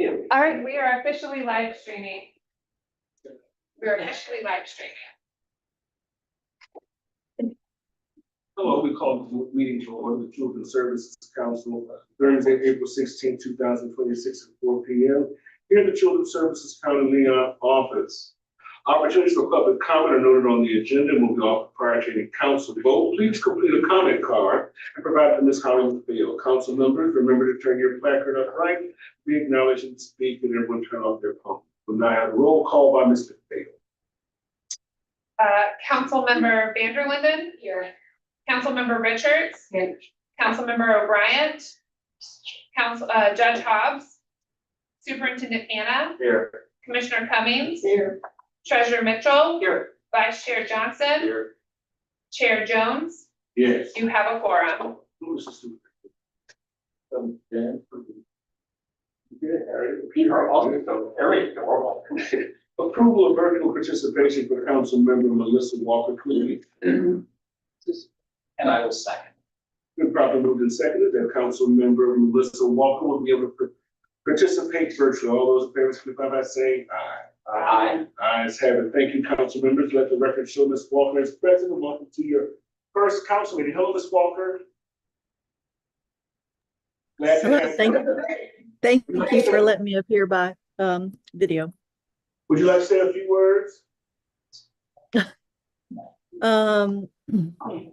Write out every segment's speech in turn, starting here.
All right, we are officially live streaming. Hello, we call the meeting to order the Children's Services Council, Thursday, April 16, 2026 at 4 p.m. Here in the Children's Services County Leon office. Opportunities for public comment are noted on the agenda and will be offered prior to any council vote. Please complete a comment card and provide it to Ms. Hollywood Field. Council members, remember to turn your placard upright. We acknowledge and speak, and everyone turn off their phone. We'll now have a roll call by Mr. Field. Councilmember Vanderlinden. Here. Councilmember Richards. Here. Councilmember O'Brien. Judge Hobbs. Superintendent Anna. Here. Commissioner Cummings. Here. Treasurer Mitchell. Here. Vice Chair Johnson. Here. Chair Jones. Yes. You have a quorum. Approval of virtual participation for Council Member Melissa Walker Cooley. And I will second. Been properly moved and seconded that Council Member Melissa Walker will be able to participate virtually. All those in favor signify by saying aye. Aye. Ayes have it. Thank you, council members. Let the record show Ms. Walker is present. Welcome to your first council meeting. Hello, Ms. Walker. Glad to Hello, have thank you for letting me appear by video. Would you like to say a few words?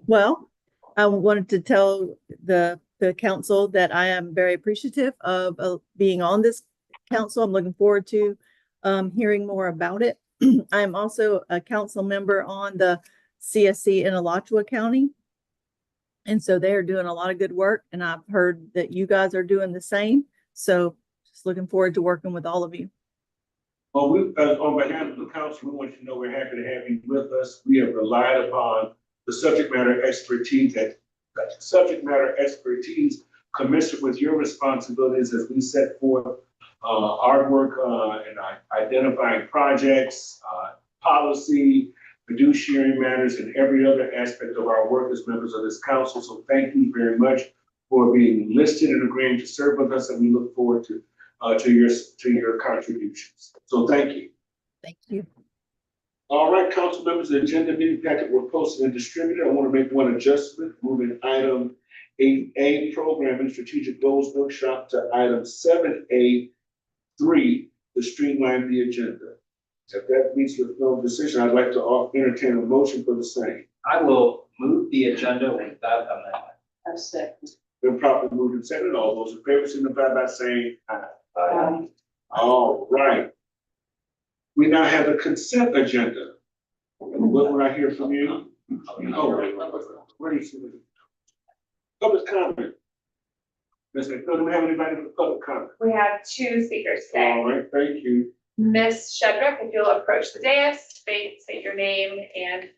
Well, I wanted to tell the council that I am very appreciative of being on this council. I'm looking forward to hearing more about it. I am also a council member on the CSC in Alachua County. And so they are doing a lot of good work, and I've heard that you guys are doing the same. So just looking forward to working with all of you. Well, we, on behalf of the council, we want you to know we're happy to have you with us. We have relied upon the subject matter expertise commensurate with your responsibilities as we set forth our work in identifying projects, policy, fiduciary matters, and every other aspect of our work as members of this council. So thank you very much for being listed and agreeing to serve with us, and we look forward to your contributions. So thank you. Thank you. All right, council members, the agenda meeting packet were posted and distributed. I want to make one adjustment, moving item 8A, program and strategic goals workshop, to item 7A3 to streamline the agenda. If that meets with no decision, I'd like to entertain a motion for the same. I will move the agenda without amendment. A second. Been properly moved and seconded. All those in favor signify by saying aye. Aye. All right. We now have a consent agenda. What would I hear from you? Oh, where do you see it? Public comment. Ms. McPhail, do we have anybody for public comment? We have two speakers today. All right, thank you. Ms. Shedrick, if you'll approach the dais, state your name and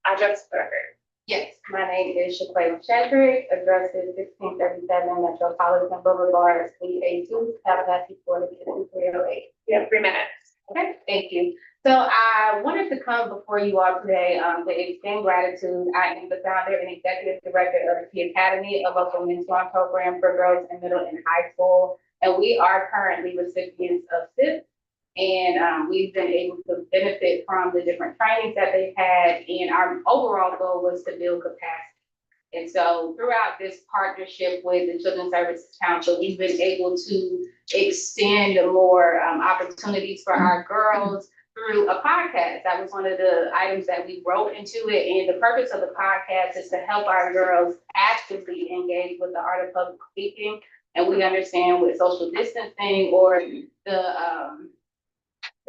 address for the record. Yes, my name is Shaquay Shedrick, address is 1637 Metropolitan Boulevard, Suite A2, Tallahassee, Florida, 308. You have 3 minutes. Okay, thank you. So I wanted to come before you all today to extend gratitude. I am the founder and executive director of the Academy, a local mentoring program for girls in middle and high school. And we are currently recipients of SIP. And we've been able to benefit from the different trainings that they've had. And our overall goal was to build capacity. And so throughout this partnership with the Children's Services Council, we've been able to extend more opportunities for our girls through a podcast. That was one of the items that we wrote into it. And the purpose of the podcast is to help our girls actively engage with the art of public speaking. And we understand with social distancing or the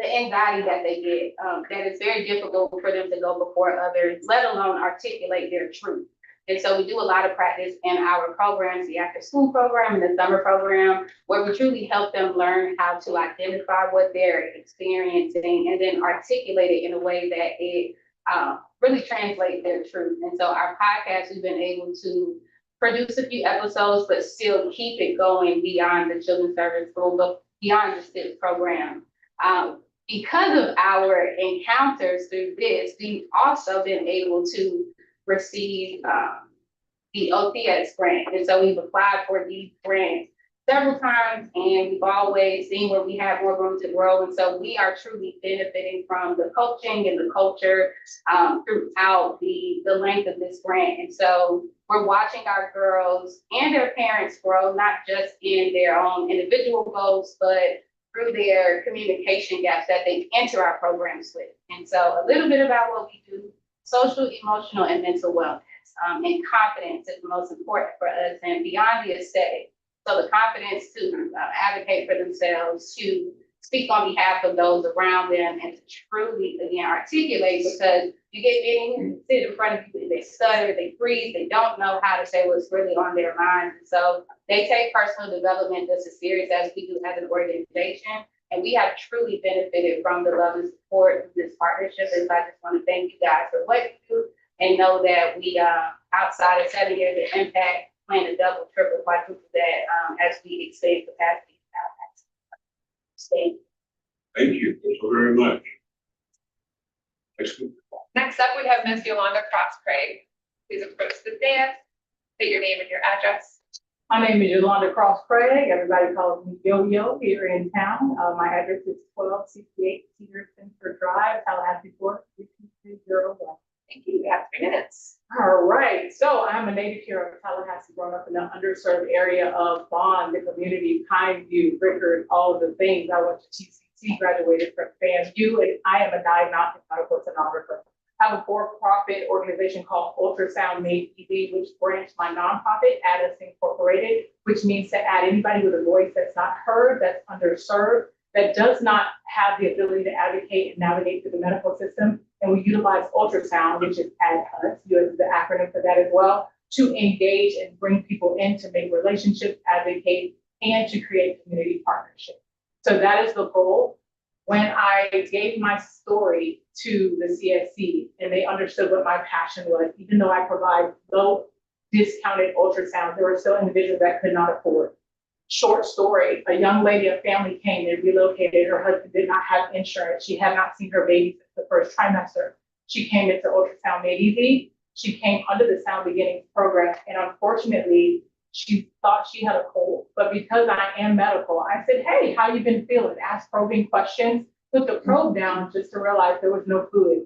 anxiety that they get, that it's very difficult for them to go before others, let alone articulate their truth. And so we do a lot of practice in our programs, the after school program and the summer program, where we truly help them learn how to identify what they're experiencing and then articulate it in a way that it really translates their truth. And so our podcast, we've been able to produce a few episodes, but still keep it going beyond the children's service school, but beyond the SIP program. Because of our encounters through this, we've also been able to receive the OTS grant. And so we've applied for these grants several times, and we've always seen where we have more room to grow. And so we are truly benefiting from the coaching and the culture throughout the length of this grant. And so we're watching our girls and their parents grow, not just in their own individual goals, but through their communication gaps that they enter our programs with. And so a little bit about what we do: social, emotional, and mental wellness. And confidence is the most important for us, and beyond the aesthetic. So the confidence to advocate for themselves, to speak on behalf of those around them, and to truly, again, articulate, because you get in, sit in front of people, they stutter, they freeze, they don't know how to say what's really on their mind. So they take personal development just as serious as we do as an organization. And we have truly benefited from the love and support of this partnership. And so I just want to thank you guys for what you do, and know that we, outside of 7 years of impact, plan to double, triple, quadruple that as we expand capacity. Stay. Thank you very much. Next up, we have Miss Yolanda Cross-Craig. Please approach the dais, state your name and your address. My name is Yolanda Cross-Craig. Everybody calls me Yo-Yo here in town. My address is 1268 Cedar Center Drive, Tallahassee, Florida, 32301. Thank you. We have 3 minutes. All right, so I'm a native here of Tallahassee, growing up in the underserved area of Bond, the community, Pineview, Rickard, all of the things. I went to TCC, graduated from FAMU, and I am a diagnostic medical sonographer. I have a for-profit organization called Ultrasound Made Easy, which branched my nonprofit, Addis Incorporated, which means to add anybody with a voice that's not heard, that's underserved, that does not have the ability to advocate and navigate through the medical system. And we utilize ultrasound, which is ADHUS, is the acronym for that as well, to engage and bring people in to make relationships, advocate, and to create community partnerships. So that is the goal. When I gave my story to the CSC and they understood what my passion was, even though I provide low discounted ultrasound, there were still individuals that could not afford. Short story, a young lady, a family came, they relocated, her husband did not have insurance. She had not seen her baby since the first trimester. She came into Ultrasound Made Easy. She came under the Sound Beginnings program. And unfortunately, she thought she had a cold, but because I am medical, I said, hey, how you been feeling? Ask probing questions, put the probe down just to realize there was no fluid.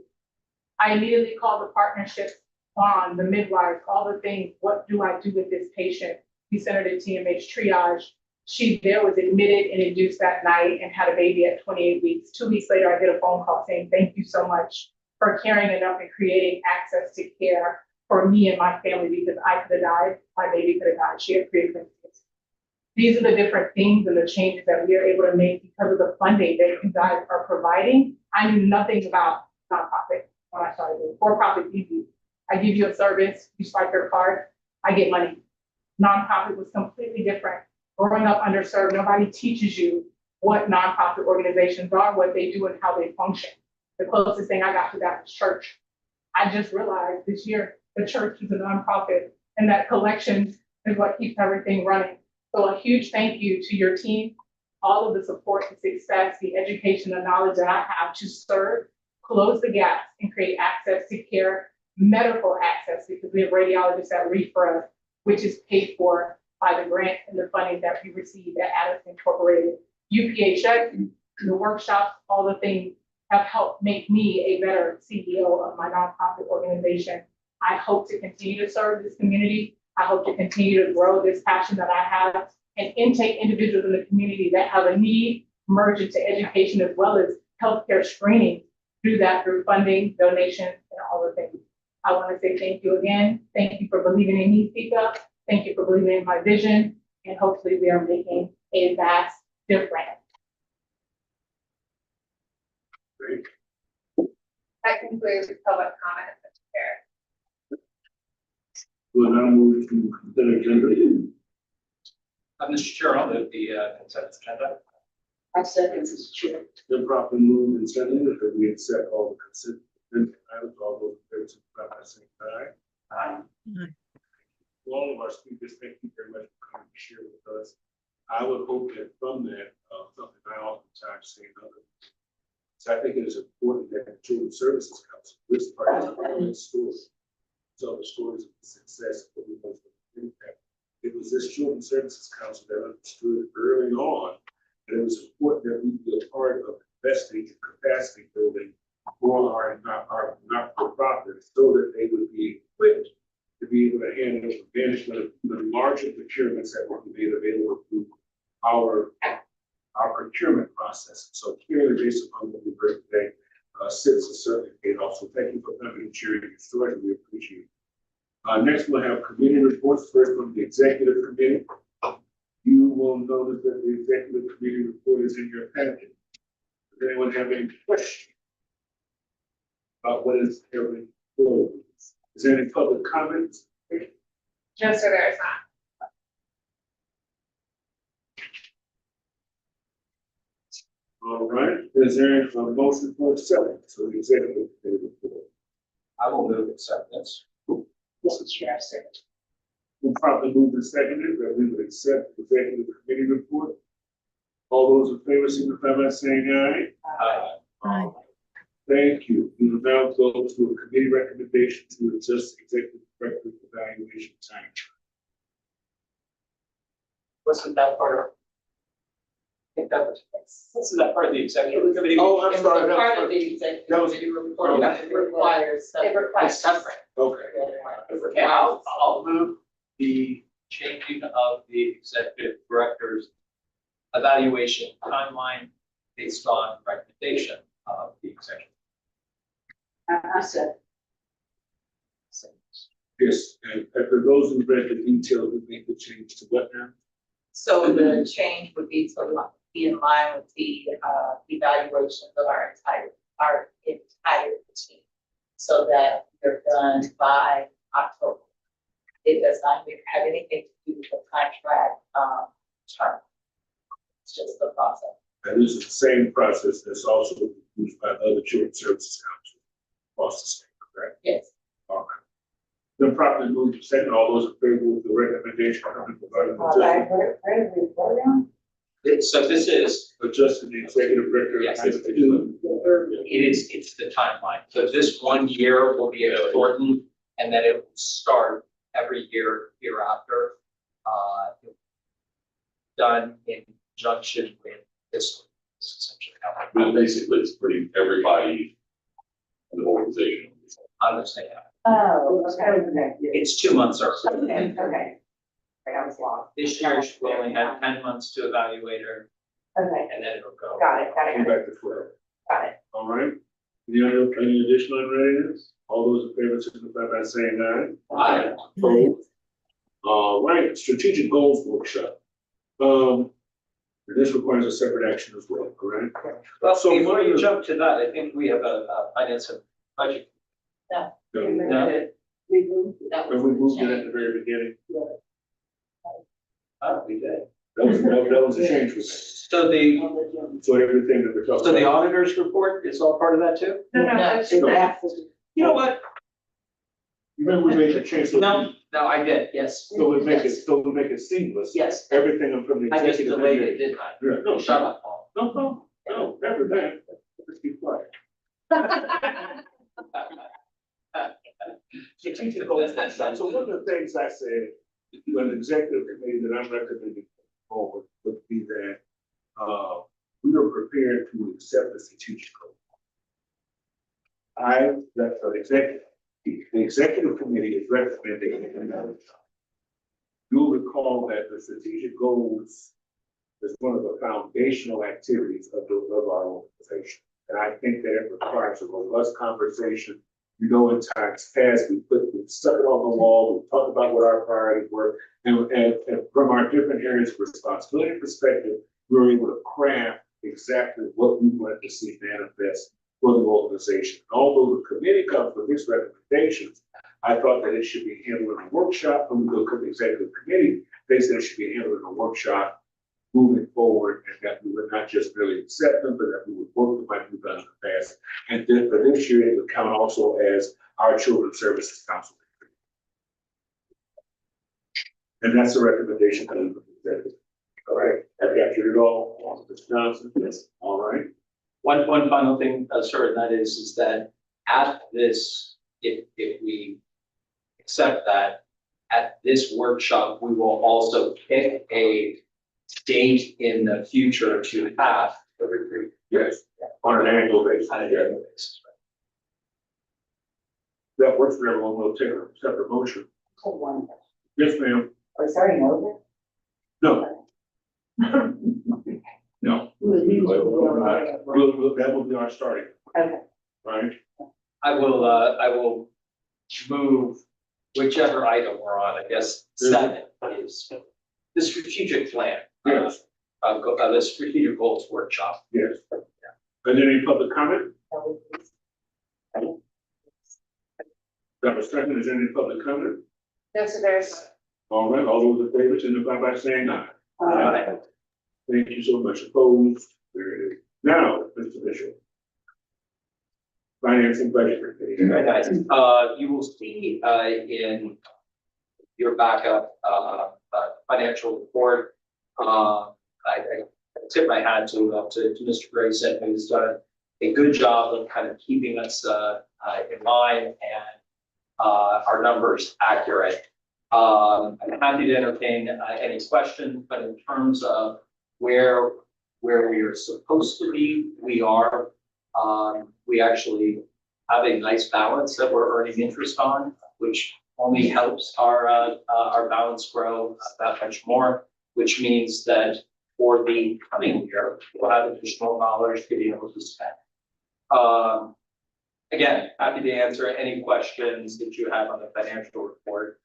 I immediately called the partnerships on the midwives, all the things. What do I do with this patient? We sent her to TMH triage. She there was admitted and induced that night and had a baby at 28 weeks. 2 weeks later, I get a phone call saying, thank you so much for caring enough and creating access to care for me and my family, because I could have died, my baby could have died. She had preeclampsia. These are the different things and the changes that we are able to make because of the funding that you guys are providing. I knew nothing about nonprofit when I started doing for-profit easy. I give you a service, you swipe your card, I get money. Nonprofit was completely different. Growing up underserved, nobody teaches you what nonprofit organizations are, what they do, and how they function. The closest thing I got to that was church. I just realized this year the church is a nonprofit, and that collections is what keeps everything running. So a huge thank you to your team, all of the support and success, the education and knowledge that I have to serve, close the gaps, and create access to care, medical access, because we have radiologists that read for us, which is paid for by the grant and the funding that we received at Addis Incorporated. UPHS, the workshops, all the things have helped make me a better CEO of my nonprofit organization. I hope to continue to serve this community. I hope to continue to grow this passion that I have and intake individuals in the community that have a need, merge into education as well as healthcare screening. Do that through funding, donations, and all the things. I want to say thank you again. Thank you for believing in me, Speak Up. Thank you for believing in my vision. And hopefully we are making a vast difference. Great. That concludes public comment, Mr. Chair. We'll now move to consent agenda. Mr. Chair, I'll move the consent agenda. I second, Mr. Chair. Been properly moved and seconded that we accept all the consent items, all those in favor, signify by saying aye. All of our speakers, thank you very much for coming to share with us. I would hope that from that, something I oftentimes say another. So I think it is important that the Children's Services Council, this part of the story, tell the stories of the success of what we want to impact. It was was this Children's Services Council that understood early on that it was important that we be a part of investing in capacity building for our not-for-profits so that they would be equipped to be able to handle the management of the larger procurements that were made available through our procurement process. So clearly, based upon what we heard today, citizens certainly paid off. So thank you for coming and sharing your story. We appreciate it. Next, we'll have committee reports. First, from the executive committee. You will notice that the executive committee report is in your packet. Does anyone have any questions about what is every flow? Is there any public comments? No, sir, there is not. All right, is there a motion for acceptance? So the executive committee report. I will move acceptance. Mr. Chair, second. We probably moved and seconded that we would accept the executive committee report. All those in favor signify by saying aye. Aye. Aye. Thank you. We will now go to a committee recommendation to adjust executive director evaluation time. Wasn't that part of? I think that was, wasn't that part of the executive committee? Oh, I'm It was sorry. a part of the executive That was- committee report, but it requires. It requires- separate. Okay. Okay, I'll move the changing of the executive director's evaluation timeline based on recommendation of the executive. I said. Yes, and for those who read the detail, we make the change to what now? So the change would be to be in line with the evaluations of our entire team. So that they're done by October. It does not have anything to do with the contract term. It's just the process. And this is the same process that's also used by other children's services council across the state, correct? Yes. Okay. Then properly moved to second, all those in favor with the recommendation coming regarding So this is, adjusting the executive director. yes, it's the timeline. So this 1 year will be shortened and then it will start every year hereafter. Done in conjunction with this essentially how But basically, it's pretty, everybody in the organization. I understand. Oh, okay. It's 2 months early. Okay, okay. I was lost. This year we only have 10 months to evaluate her Okay, and then it'll go. got it, got Come it, back to 12. got it. All right. Any additional unreadiness? All those in favor signify by saying aye. Aye. Opposed? All right, strategic goals workshop. This requires a separate action as well, correct? Well, So before what are you the- jump to that, I think we have a finance and budget. No. No? That And we moved it at the very beginning. Oh, we did. That was a change. So the, So everything that we're talking so the about. auditor's report is all part of that too? No, No. it's No. You know what? Remember we made the change. So No, I did, yes. So we make it seamless. Yes. Everything from the I just executive. delayed it, didn't I? Yeah, no, Shut up, Paul. No, never that. Let's be quiet. Strategic goals. So one of the things I said, when the executive committee that I'm recommending forward would be that, we are prepared to accept the strategic goal. The executive committee is recommending. You'll recall that the strategic goals is one of the foundational activities of our organization. And I think that it requires a robust conversation. You know, in times past, we stuck it on the wall, we talked about what our priorities were, and from our different areas of responsibility perspective, we were able to craft exactly what we wanted to see manifest for the organization. Although the committee comes with its recommendations, I thought that it should be handled in a workshop. When we go to the executive committee, they said it should be handled in a workshop moving forward, and that we would not just really accept them, but that we would work with like we've done in the past. And then for this year, it would count also as our Children's Services Council. And that's the recommendation coming from the executive. All right, have you captured it all, Mr. Johnson? Yes. All right. One final thing, sir, and that is that at this, if we accept that, at this workshop, we will also pick a date in the future to have the retreat. Yes, on an annual basis. On an annual basis. That works for everyone. We'll take a separate motion. One. Yes, ma'am. Oh, sorry, no. No. No. That will be our starting, Okay. right? I will move whichever item we're on, I guess, 7 is the strategic plan. Yes. The strategic goals workshop. Yes. And any public comment? That was second. Is there any public comment? No, so there's, All right, all those in favor, signify by saying aye. Aye. Thank you so much. Opposed? There it is. Now, Mr. Bishop. Financing budget. Very nice. You will see, in your backup, financial report, I tip my hat to Mr. Grayson, who's done a good job of kind of keeping us, in line and, our numbers accurate. I'm happy to entertain, any questions, but in terms of where we are supposed to be, we are. We actually have a nice balance that we're earning interest on, which only helps our balance grow that much more, which means that for the coming year, we'll have additional dollars to be able to spend. Again, happy to answer any questions that you have on the financial report.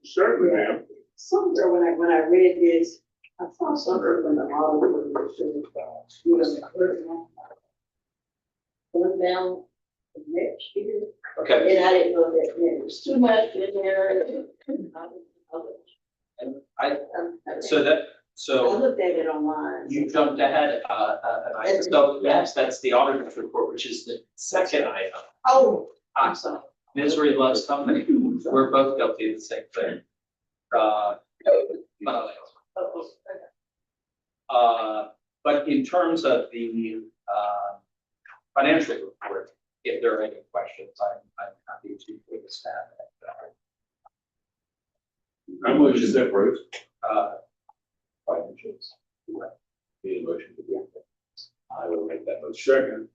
Certainly, ma'am. Somewhere when I read this, I saw somewhere when the auditor was going down the next year, Okay, and I didn't know that there was too much in there. and I I looked at it online. you jumped ahead, so yes, that's the auditor's report, which is the second item. Oh, I'm sorry. Misery loves company. We're both guilty of the same thing. But in terms of the, financial report, if there are any questions, I'm happy to take a stab at I'm willing to separate. financials. Need a motion to do that. I will make that motion. Second.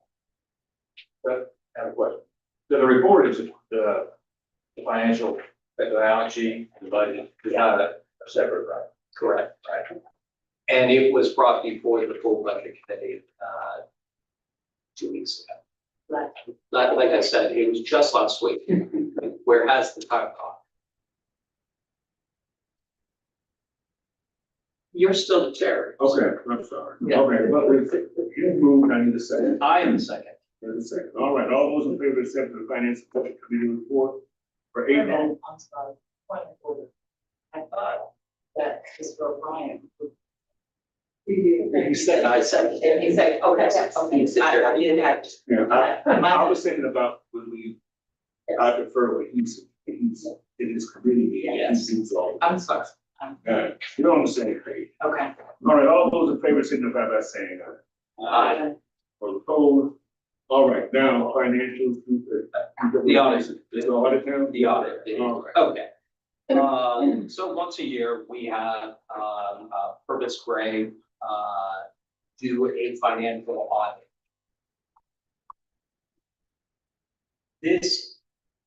Have a question. So the report is the financial, the balance sheet, the budget, is not a separate, right? Correct, right. And it was brought before the full budget committee, 2 weeks ago. Right. Like I said, it was just last week. Where has the time gone? You're still the chair. Okay, I'm sorry. Yeah. Okay, but you moved, I need a second. I am the second. There's a second. All right, all those in favor of accepting the finance and budget committee report for April? I'm sorry. Point of order. I thought that Mr. O'Brien. You said I said. And he said, okay, okay, I didn't have. Yeah, I was thinking about when I prefer when he's in his committee meeting. Yes. He sees all. I'm sorry. You're on the same page. Okay. All right, all those in favor signify by saying aye. Or opposed? All right, now financials. The audit. The audit now? The audit. All right. Okay. So once a year, we have, Purvis Gray, do a financial audit.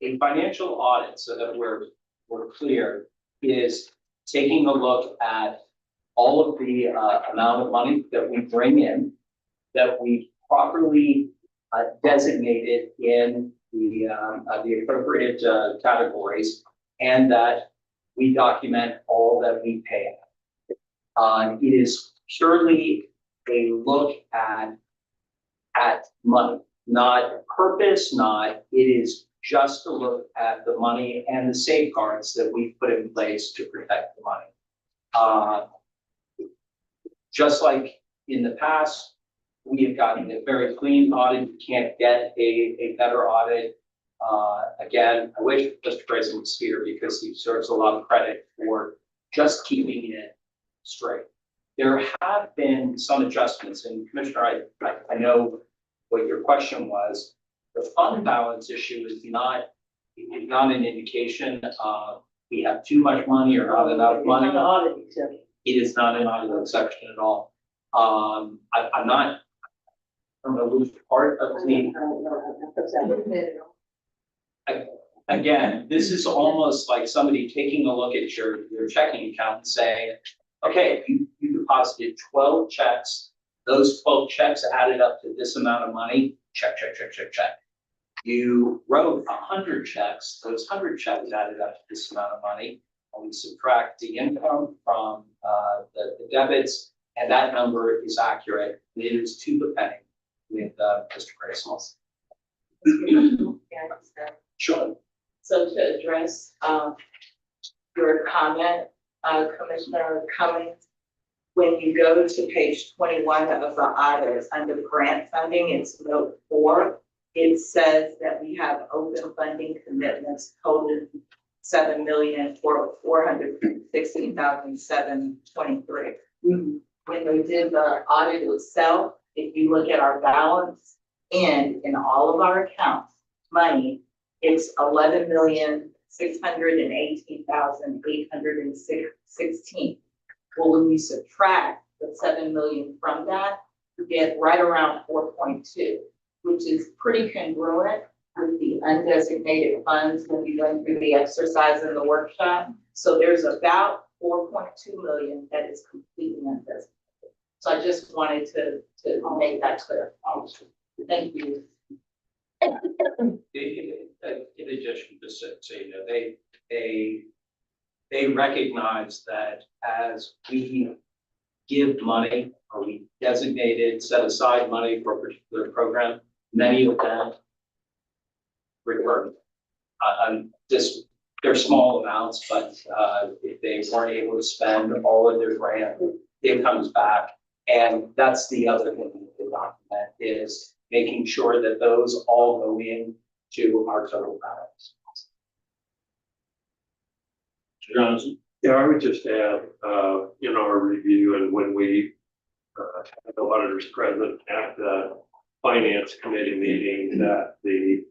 A financial audit, so that we're clear, is taking a look at all of the, amount of money that we bring in, that we properly designated in the appropriate, categories, and that we document all that we pay. It is purely a look at money, not purpose, it is just a look at the money and the safeguards that we put in place to protect the money. Just like in the past, we have gotten a very clean audit. You can't get a better audit. Again, I wish Mr. Grayson was here because he deserves a lot of credit for just keeping it straight. There have been some adjustments, and Commissioner, I know what your question was. The fund balance issue is not an indication of we have too much money or not enough money. It's not audit exception. It is not an audit exception at all. I'm not, I'm gonna lose part of the, again, this is almost like somebody taking a look at your checking account and saying, okay, you deposited 12 checks. Those 12 checks added up to this amount of money. Check, check, check, check, check. You wrote 100 checks. Those 100 checks added up to this amount of money. And we subtract the income from the debits, and that number is accurate. It is to the penny with Mr. Grayson. Sure. So to address, your comment, Commissioner Cummings, when you go to page 21 of the audit, under grant funding, it's note 4. It says that we have open funding commitments totaling $7,416,723. When we did the audit itself, if you look at our balance and in all of our accounts, money, it's $11,618,816. Well, when you subtract the 7 million from that, you get right around 4.2, which is pretty congruent with the undesignated funds when we went through the exercise in the workshop. So there's about 4.2 million that is completely undesignated. So I just wanted to make that clear. Thank you. In addition to say that they recognize that as we give money or we designated, set aside money for a particular program, many of them return. They're small amounts, but if they weren't able to spend all of their grant, it comes back. And that's the other thing with the document is making sure that those all go in to our total balance. Johnson? Yeah, I would just add, in our review and when we had the auditors present at the finance committee meeting, that the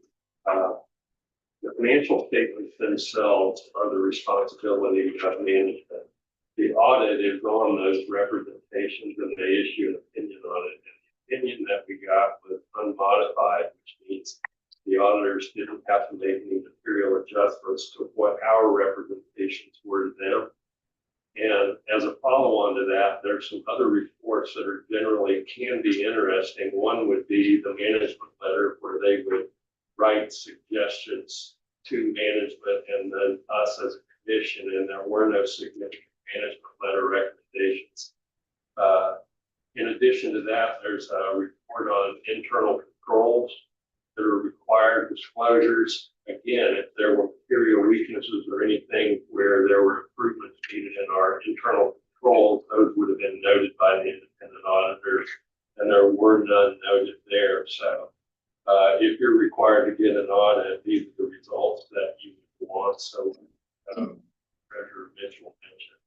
financial statements themselves are the responsibility of management. The audit is on those representations and they issue an opinion on it. And the opinion that we got was unmodified, which means the auditors didn't have to make any material adjustments to what our representations were to them. And as a follow-on to that, there's some other reports that are generally can be interesting. One would be the management letter where they would write suggestions to management and then us as a commission, and there were no significant management letter recommendations. In addition to that, there's a report on internal controls that are required disclosures. Again, if there were material weaknesses or anything where there were improvements needed in our internal controls, those would have been noted by the independent auditors, and there were none noted there. So if you're required to get an audit, these are the results that you would want. So Treasurer Mitchell mentioned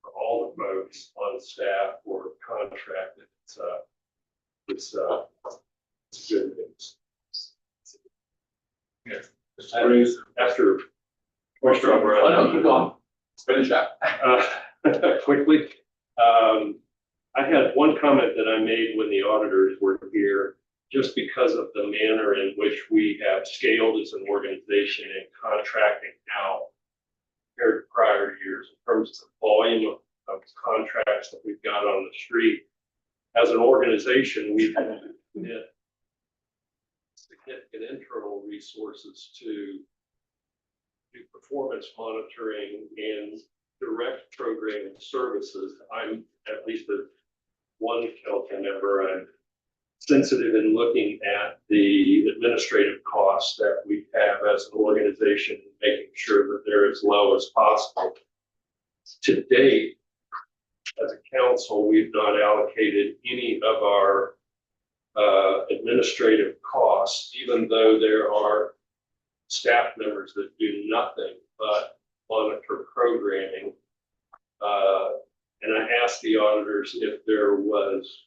for all the folks on staff or contracted, it's good news. Yes. After Commissioner O'Brien. Oh, no, keep going. Finish up. Quickly, I had one comment that I made when the auditors were here, just because of the manner in which we have scaled as an organization and contracting out compared to prior years in terms of the volume of contracts that we've got on the street. As an organization, we've had significant internal resources to do performance monitoring and direct program services. I'm at least as one council member, I'm sensitive in looking at the administrative costs that we have as an organization, making sure that they're as low as possible. To date, as a council, we've not allocated any of our administrative costs, even though there are staff members that do nothing but monitor programming. And I asked the auditors if there was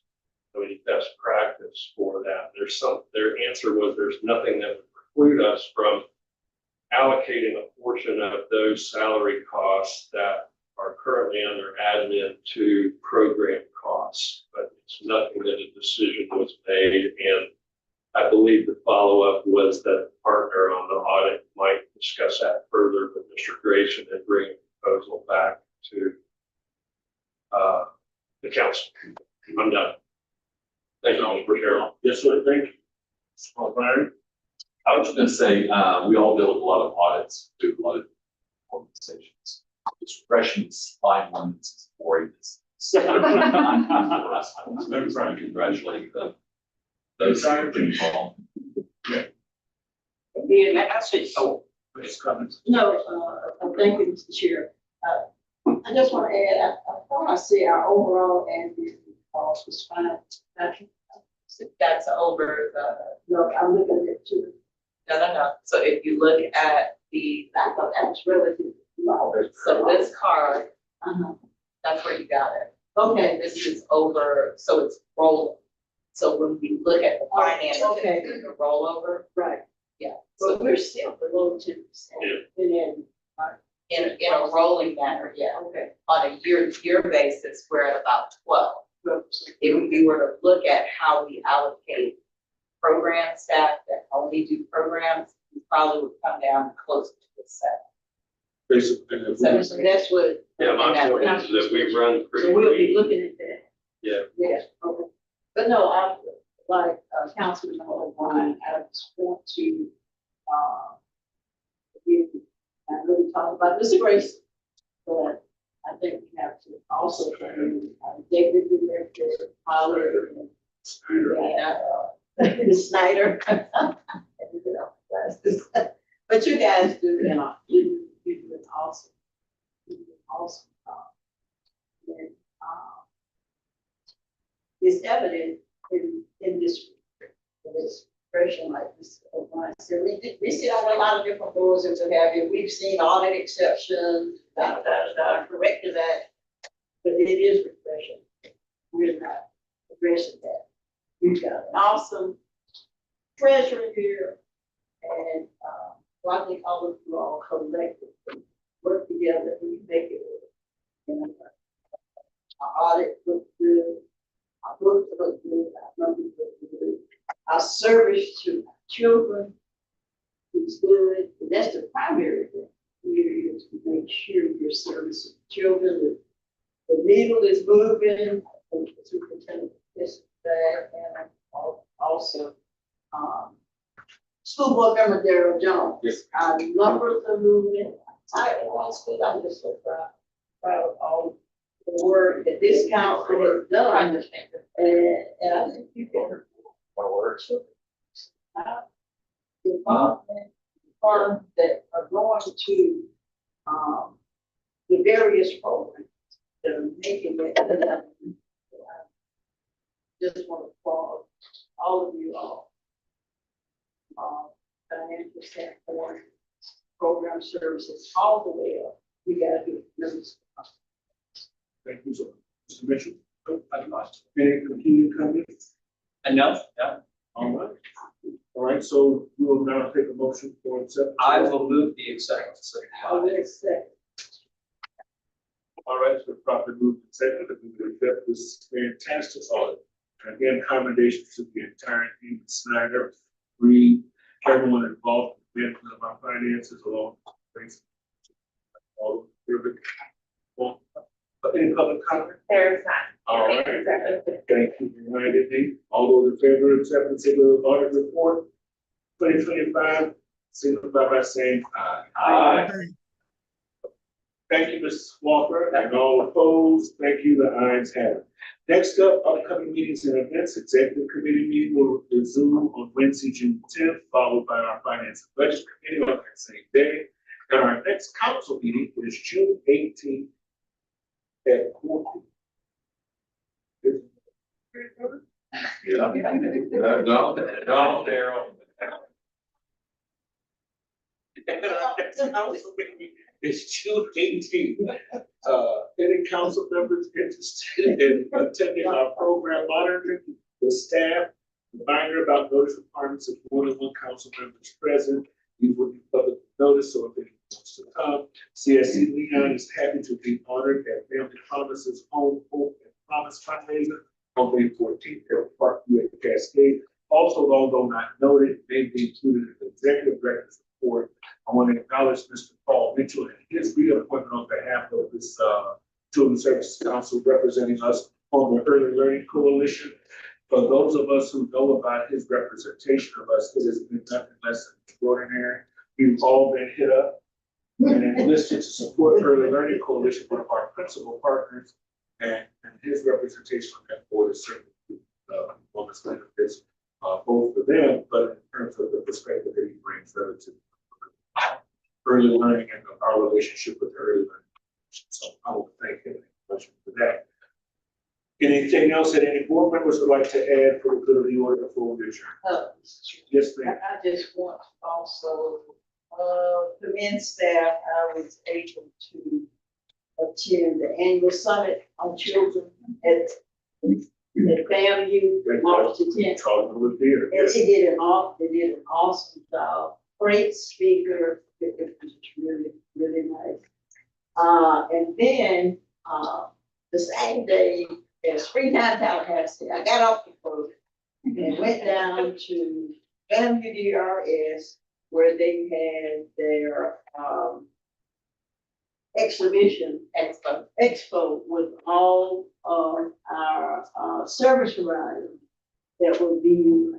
best practice for that. Their answer was there's nothing that would preclude us from allocating a portion of those salary costs that are currently under admin to program costs, but it's nothing that a decision was made. And I believe the follow-up was that the partner on the audit might discuss that further with Mr. Grayson and bring a proposal back to the council. I'm done. Thank you, Mr. Chairman. Yes, sir, thank you. Mr. Byron? I was just gonna say, we all deal with a lot of audits, do a lot of organizations. It's refreshing to find one that's boring. I'm trying to congratulate them. Those who are involved. Then I said, Please comments. no, thank you, Mr. Chair. I just want to add, I thought I see our overall admin cost was fine. That's over No, I'm looking at two. no. So if you look at I thought that was relatively low. so this card, Uh-huh. that's where you got it. Okay, And this is over, so it's rolling. So when we look at the finance, Okay. the rollover, right. yeah. But we're still below 10%. And then, In a rolling manner, yeah. okay. On a year-to-year basis, we're at about 12. Well, If we were to look at how we allocate program staff that only do programs, we probably would come down closer to the 7. Basically, So that's what. Yeah, my And point is that we run pretty. So we'll be lean. looking at that. Yeah. Yeah, okay. But no, I, like, Councilman O'Brien, I just want to, again, I really talk about Mr. Grace, but I think we have to also, David, Pollard, and Snyder. But you guys do, you do an awesome, job. And, it's evident in this expression, like this, so we sit on a lot of different boards and what have you. We've seen audit exceptions, corrected that, but it is refreshing. We're not addressing that. We've got an awesome treasurer here, and I think all of you all collectively work together and we make it work. And our audit looks good. Our books look good, our numbers look good. Our service to children is good, and that's the primary thing. Here is to make sure your service to children, the needle is moving, and the superintendent is back, and also, school board member Darrell Jones. Yes. Our numbers are moving. I'm just so proud of all the work that this council has done. And I think you can. Department funds that are going to, the various programs that are making it. Just want to applaud all of you all. Financial standpoint, program services, all the way up. We gotta do it. Thank you, sir. Mr. Mitchell? Any continued comments? Enough, yeah. All right. All right, so we will now take a motion for acceptance. I will move the acceptance of the I would audit. accept. All right, so properly moved and seconded that we would accept this fantastic audit. And again, commendations to the entire team, Snyder, Reed, everyone involved in the management of our finances along with things. All of it. Well, any public comment? There's not. All right. Thank you, United D. All those in favor of acceptance of the audit report 2025, signify by saying aye. Aye. Thank you, Mrs. Walker, and all opposed, thank you, the ayes have it. Next up, upcoming meetings and events, executive committee meeting will resume on Wednesday, June 10th, followed by our finance and budget committee on that same day. And our next council meeting is June 18th at 4 p.m. Donald, Darrell. It's June 18th. Any council members interested in attending our program monitoring The staff, reminder about notice requirements of more than one council members present. You will be public notice, so if anyone wants to come. CSC Leon is happy to be honored at Family Promises Home Hope and Promise Fundraiser on May 14th at Parkview at Cascade. Also, although not noted, may be included in the executive records report. I want to acknowledge Mr. Paul Mitchell and his reappointment on behalf of this Children's Services Council representing us on the Early Learning Coalition. For those of us who know about his representation of us, it has been nothing less than extraordinary. We've all been hit up and enlisted to support Early Learning Coalition, one of our principal partners, and his representation on that board is certainly enormous benefits, both for them, but in terms of the perspective that he brings relative to early learning and our relationship with early learning. So I want to thank him for that. Anything else that any board members would like to add for the good of the order before we adjourn? Yes, ma'am. I just want to also, commend staff. I was able to attend the annual summit on children at FAMU, March the 10th. Talking with theater. And they did an awesome job. Great speaker. It was really, really nice. And then, the same day, as Springtime Tallahassee, I got off the boat and went down to FAMU where they had their, exhibition expo with all of our service providers that would be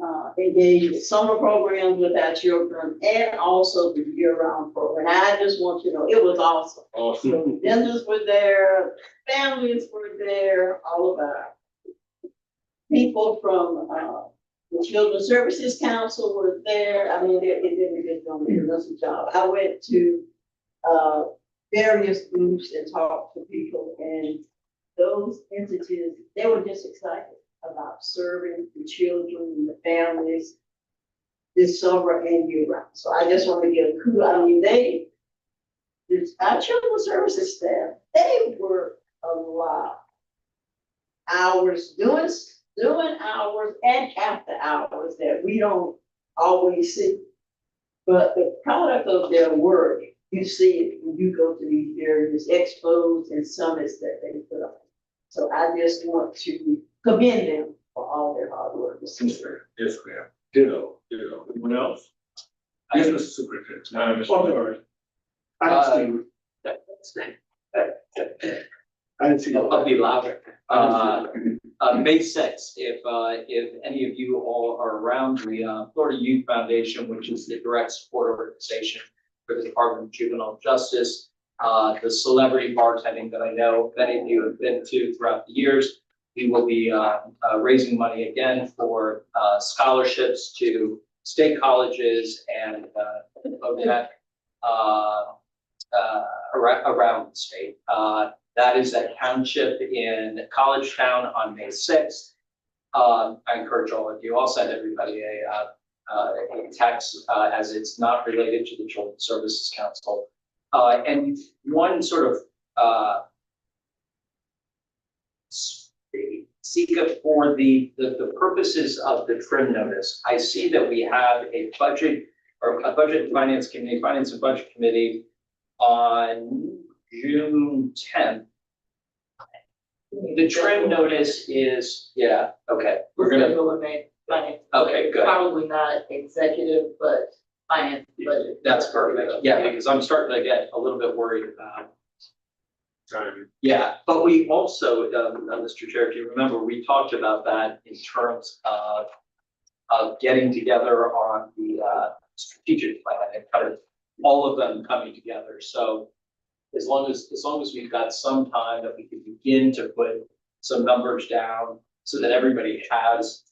engaged with summer programs with our children and also the year-round program. I just want you to know, it was awesome. Awesome. Vendors were there, families were there, all of our people from the Children's Services Council were there. I mean, it didn't just do an awesome job. I went to various groups and talked to people, and those entities, they were just excited about serving the children and the families this summer and year round. So I just want to give kudos. I mean, our children's services staff, they work a lot. Hours, doing hours and after hours that we don't always see. But the product of their work, you see it when you go to these various expos and summits that they put on. So I just want to commend them for all their hard work. Yes, ma'am. Ditto. Anyone else? Yes, Mr. Superintendent. No, Mr. Sorry. I didn't see you. I didn't see you. I'll be louder. May 6th, if any of you all are around, the Florida Youth Foundation, which is the direct support organization for the Department of Juvenile Justice, the celebrity bartending that I know many of you have been to throughout the years. We will be raising money again for scholarships to state colleges and ODEC around the state. That is at Township in College Town on May 6th. I encourage all of you, I'll send everybody a text as it's not related to the Children's Services Council. And one sort of Sika, for the purposes of the trim notice, I see that we have a budget and finance committee, finance and budget committee on June 10th. The trim notice is, yeah, okay, we're gonna, okay, good. Probably not executive, but finance budget. That's perfect, yeah, because I'm starting to get a little bit worried about. Yeah, but we also, Mr. Chair, if you remember, we talked about that in terms of getting together on the strategic plan and kind of all of them coming together. So as long as we've got some time that we can begin to put some numbers down so that everybody has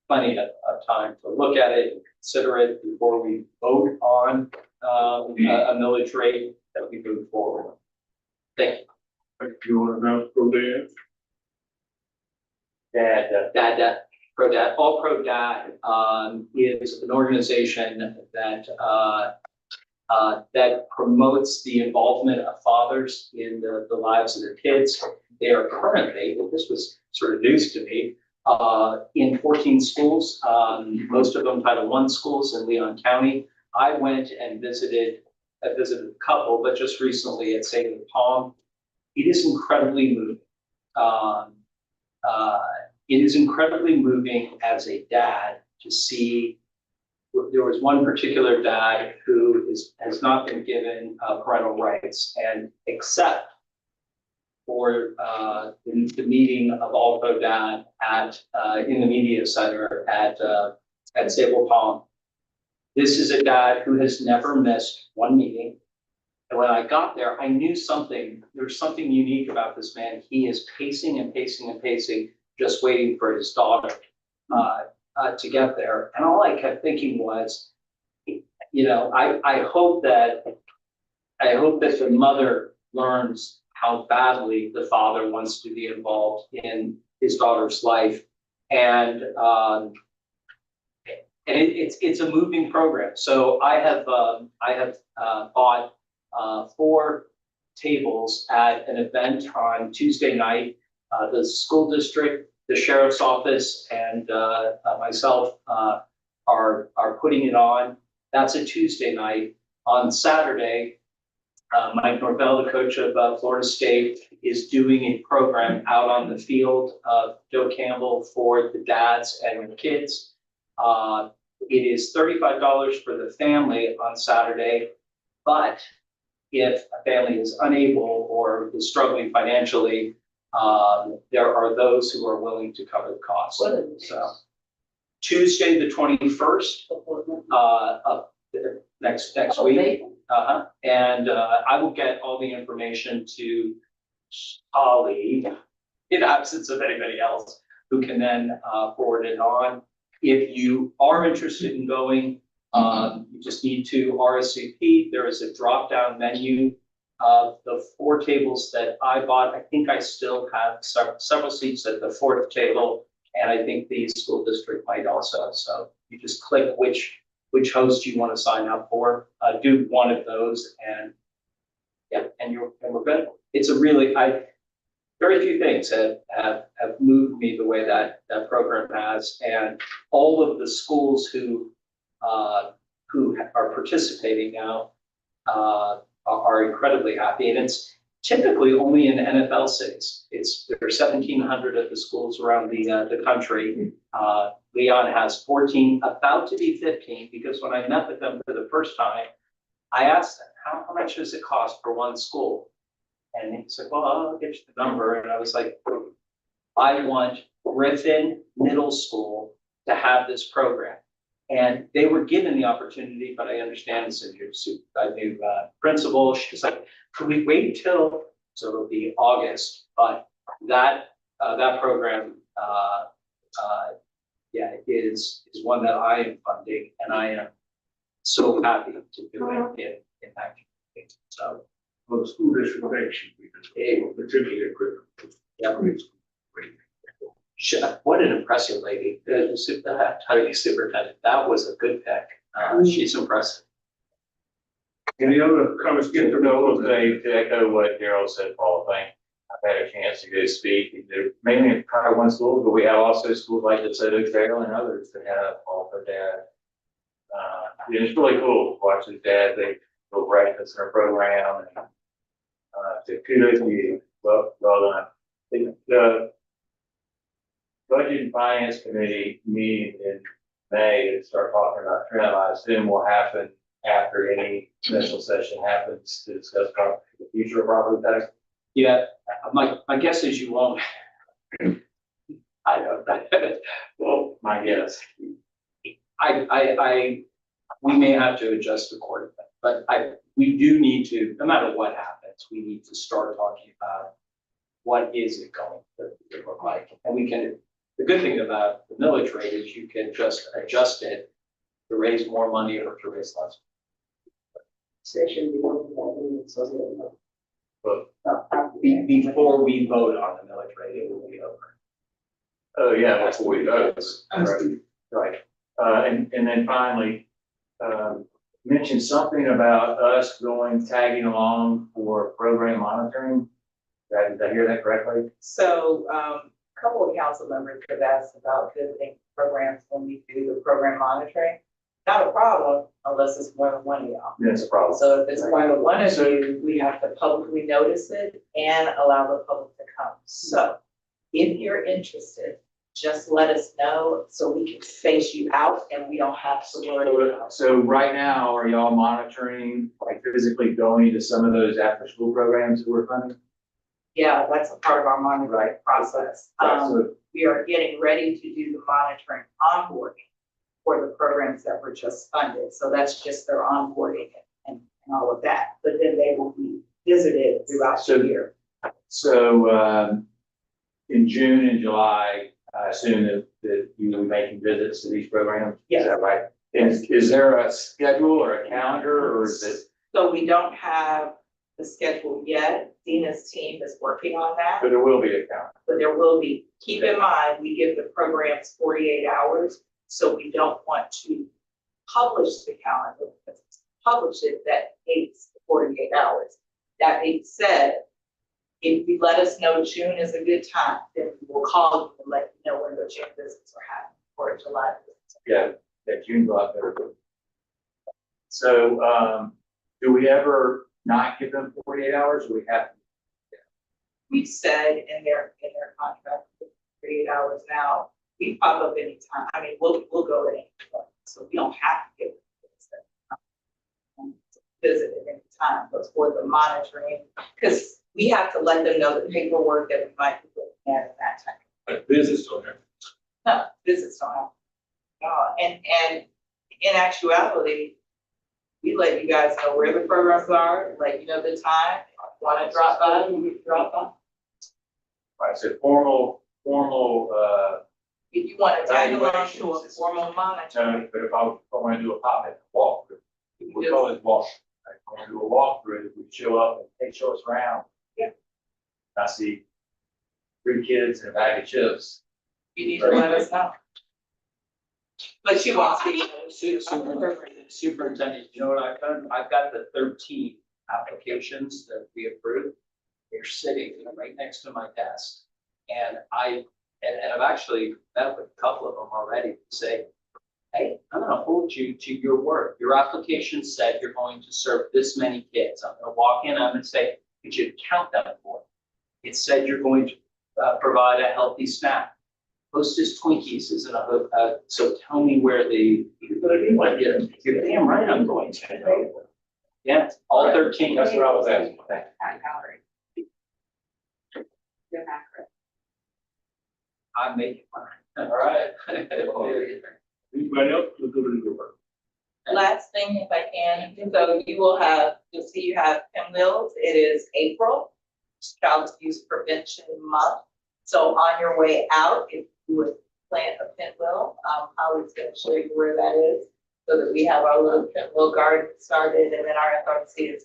plenty of time to look at it and consider it before we vote on a millage rate, that we move forward. Thank you. Thank you. Want to announce pro day? ProDad, All ProDad is an organization that that promotes the involvement of fathers in the lives of their kids. They are currently, this was sort of news to me, in 14 schools, most of them Title I schools in Leon County. I went and I visited a couple, but just recently at St. Palm. It is incredibly moving. It is incredibly moving as a dad to see. There was one particular dad who has not been given parental rights, and except for the meeting of Alto Dad in the media center at Sable Palm. This is a dad who has never missed one meeting. And when I got there, I knew there's something unique about this man. He is pacing and pacing and pacing, just waiting for his daughter to get there. And all I kept thinking was, I hope that the mother learns how badly the father wants to be involved in his daughter's life. And it's a moving program. So I have bought 4 tables at an event on Tuesday night. The school district, the sheriff's office, and myself are putting it on. That's a Tuesday night. On Saturday, Mike Norvell, the coach of Florida State, is doing a program out on the field of Joe Campbell for the dads and the kids. It is $35 for the family on Saturday, but if a family is unable or is struggling financially, there are those who are willing to cover the cost. So Tuesday, the 21st, of next week. And I will get all the information to Holly in absence of anybody else who can then forward it on. If you are interested in going, you just need to RSVP. There is a drop-down menu of the 4 tables that I bought. I think I still have several seats at the 4th table, and I think the school district might also. So you just click which host you want to sign up for. Do one of those, and we're good. It's a really very few things have moved me the way that program has, and all of the schools who are participating now are incredibly happy, and it's typically only in NFL cities. There are 1,700 of the schools around the country. Leon has 14, about to be 15, because when I met with them for the first time, I asked them, how much does it cost for one school? And he said, well, I'll get you the number. And I was like, I want Griffin Middle School to have this program. And they were given the opportunity, but I understand this a new principal. She's like, could we wait till, so it'll be August, but that program, is one that I am funding, and I am so happy to do it in that community. So. Well, the school district bank should be, particularly a Griffin. Yeah. What an impressive lady. Tiny superintendent. That was a good pick. She's impressive. Any other comments? Get to know To echo what Daryl said, Paul, I've had a chance to go speak, mainly in Title I schools, but we have also schools like the Soto Trail and others that have all their dad. It's really cool to watch his dad. They go breakfast in our program, and so kudos to you. Well done. The Budget and Finance Committee meeting in May to start talking about trend. I assume will happen after any special session happens to discuss the future of property tax. Yeah, my guess is you won't. I know that. Well, my guess. We may have to adjust accordingly, but we do need to, no matter what happens, we need to start talking about what is it going to look like. And we can, the good thing about the millage rate is you can just adjust it to raise more money or to raise less. But before we vote on the millage rate, it will be over. Oh, yeah, that's what we vote. Right. And then finally, mentioned something about us tagging along for program monitoring. Did I hear that correctly? So, couple of council members have asked about visiting programs when we do the program monitoring. Not a problem unless it's more than one of y'all. That's a problem. So if it's more than one of you, we have to publicly notice it and allow the public to come. So if you're interested, just let us know so we can space you out and we don't have to worry about. So right now, are y'all monitoring, like physically going to some of those after-school programs that we're funding? Yeah, that's a part of our monitoring process. So We are getting ready to do the monitoring onboarding for the programs that were just funded. So that's just their onboarding and all of that. But then they will be visited throughout So- the year. So, in June and July, I assume that you will be making visits to these programs? Yes. Is that right? Is there a schedule or a calendar, or is it, So we don't have the schedule yet. Dina's team is working on that, but there will be a calendar? but there will be. Keep in mind, we give the programs 48 hours, so we don't want to publish the calendar. Publish it that takes 48 hours. That being said, if you let us know June is a good time, then we will call you and let you know when the June visits are happening or July visits. Yeah, that June block there. So, do we ever not give them 48 hours, or we have? We've said in their contract, 48 hours now, we pop up anytime. I mean, we'll go at any point, so we don't have to give them visit at any time, but for the monitoring, because we have to let them know the paperwork that we might be looking at that time. Like business owner. No, visits don't happen. And in actuality, we let you guys know where the programs are, let you know the time. Want to drop by, you drop by. Right, so formal, If you want to tag along to a Evaluations. formal monitoring. but if I want to do a pop-up walkthrough, we call it walk. I want to do a walkthrough, we show up and they show us around. Yeah. I see 3 kids and a bag of chips. You need to let us know. But you won't see. Superintendent, you know what I've done? I've got the 13 applications that we approved. They're sitting right next to my desk. And I've actually met with a couple of them already to say, hey, I'm gonna hold you to your word. Your application said you're going to serve this many kids. I'm gonna walk in, I'm gonna say, could you count them for me? It said you're going to provide a healthy snack. Hostess Twinkies isn't so tell me where you're gonna be like, you're damn right I'm going to. Yeah, all 13. That's what I was asking. I'm making mine. All right. Anybody else? We'll go to the work. Last thing, if I can, so you'll see you have pinwheels. It is April, Child Abuse Prevention Month. So on your way out, if you would plant a pinwheel, Holly's gonna show you where that is, so that we have our little pinwheel garden started, and then our FRC is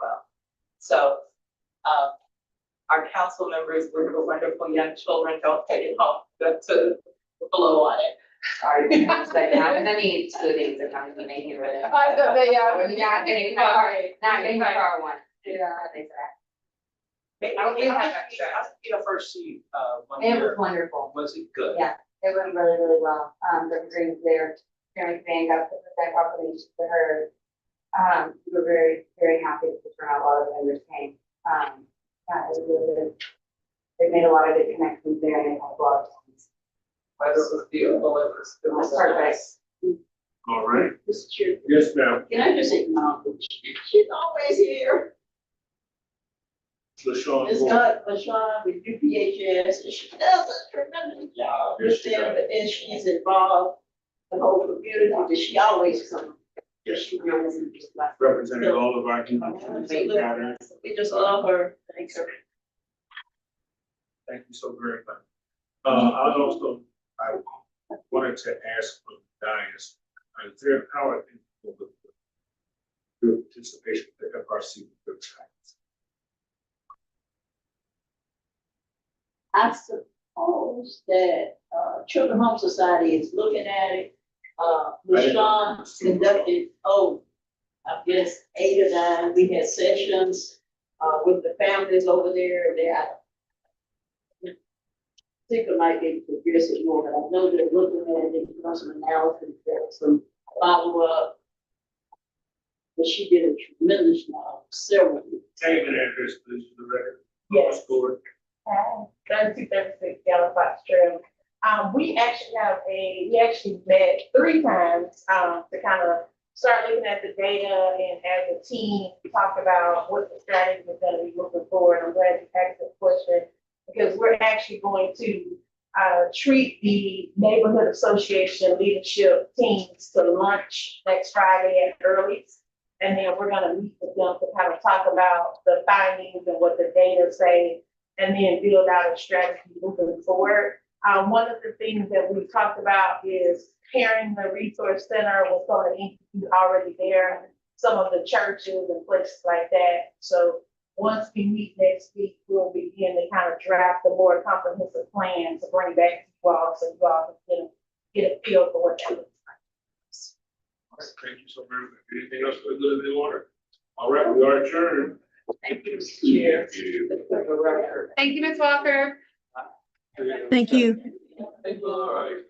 well. So, our council members, we're the wonderful young children, don't take it home, but to blow on it. Sorry, I was gonna need 2 days of time to make it ready. I thought they, We're not getting far one. Yeah, I think that. How did you first see one It was year? wonderful. Was it good? Yeah, it went really, really well. The dreams there, Karen Fan got that proclamation to her. We were very, very happy to turn out a lot of vendors came. Yeah, it was really good. They made a lot of good connections there and it helped a lot of things. Weather was beautiful, it was Perfect. All right. Mr. Chair, Yes, ma'am. can I just acknowledge, she's always here. LaShawn. Ms. God, LaShawn with UPHS, and she does a tremendous job Yes, with she them, does. but then she's involved the whole community, but she always comes. She really is like. Representing all of our community matters. We just love her. Thanks her. Thank you so very much. I wanted to ask for Diane, is there how I think with your participation with the FRC with times? I suppose that, Children Home Society is looking at it. LaShawn conducted, I guess 8 or 9, we had sessions, with the families over there, Tinker might be able to address it more, but I know they're looking at it, and some analysis, there's some follow-up. But she did a tremendous job, several. Name and address, please, for the record. Yes. Score. 3236 Galliflox Trail. We actually met 3 times, to kind of start looking at the data and as a team, talk about what the strategy is gonna be moving forward. I'm glad you asked that question because we're actually going to, treat the neighborhood association leadership teams to lunch next Friday at Early's. And then we're gonna meet with them to kind of talk about the findings and what the data say, and then build out a strategy moving forward. One of the things that we talked about is pairing the resource center with some of the entities already there, some of the churches and places like that. So once we meet next week, we'll begin to kind of draft a more comprehensive plan to bring back to you all, so you all can get a feel for what that looks like. Thank you so very much. Anything else for the good of the order? All right, we are adjourned. Thank you, Mr. Chair. Thank you, Ms. Walker. Thank you. All right.